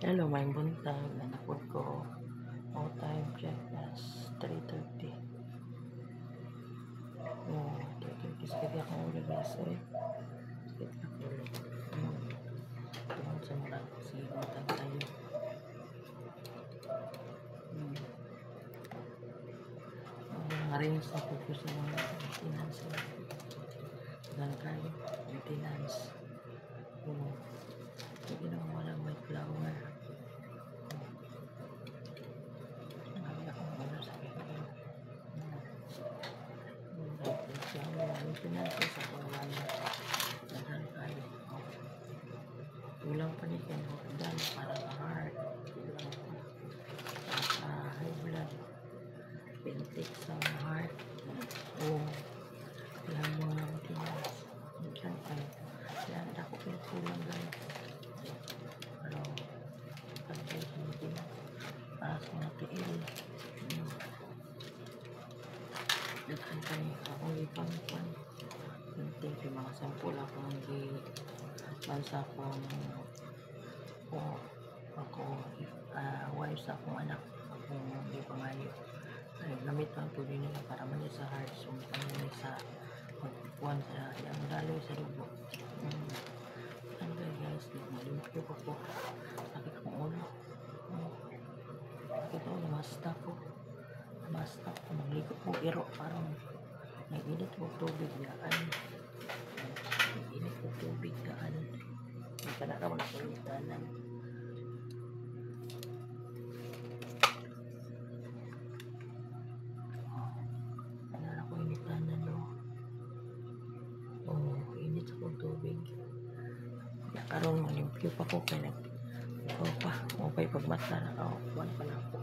Hello, may buntag. Nanapod ko. All time check as 3:30. 3:30. Sakit ako ulit guys eh. Sakit ako ulit. Tungkol sa mga sigotan tayo. Arrange na po ko sa mga maintenance. Ganun kayo. Maintenance. Sige na walang may flower. Maintenance sa kawan dahan kayo ulang panikin dan para heart high blood pintik sa heart yang mga maintenance dyan kayo yan ako pinagkulang guys pero pagkay sa maintenance para sa mga tiil daghan kayo akong ipangkuan penting yung mga sampul akong bansa akong ako wives akong anak akong di pangayo ay gamit ang tuloy nila para mali sa heart so mali sa magpuan sa yung daloy sa dugo ano guys malimpyo ko po sakit kong ulo sakit ako masta ko magligo po iro parang nag-init ko tubig gaan nag-init ko tubig gaan hindi ka na ka magpalitanan ano na ko initanan init sa kong tubig karon malimpyo pa ko kaya okay pag mata na buwan pa na ako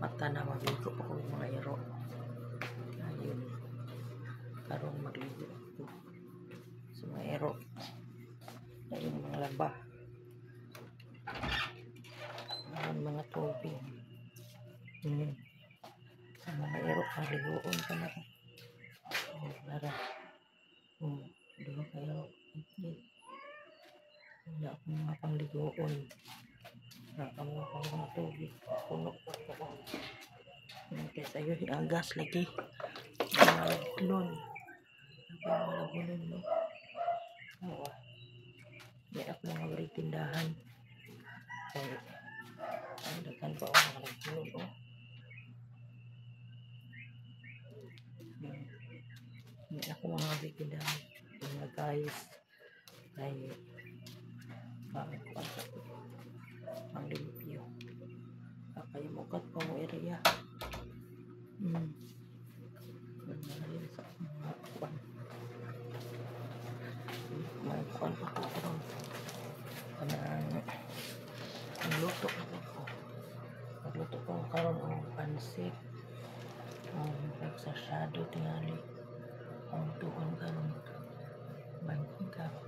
mata na magligo pa ko mga iro ayun karon magligo ako sa mga iro ayun mga laba ayun mga tubig sa mga iro paligoon ka na para diba kayo wala akong mga pangligoon ang mga tubig puno pa ko kaya sa'yo agas lagi malagulon no oo may ako mga balik tindahan ay dagan pa ako malagulon may ako mga balik tindahan mga guys ay pangkuan sa ang limpyo kakayamukat pa mo area manalin sa mga kuan may kuan pa ko karon ang luto ko karon ang pansit pagsasado tingali ang tuon karon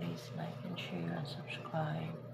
please like and share and subscribe.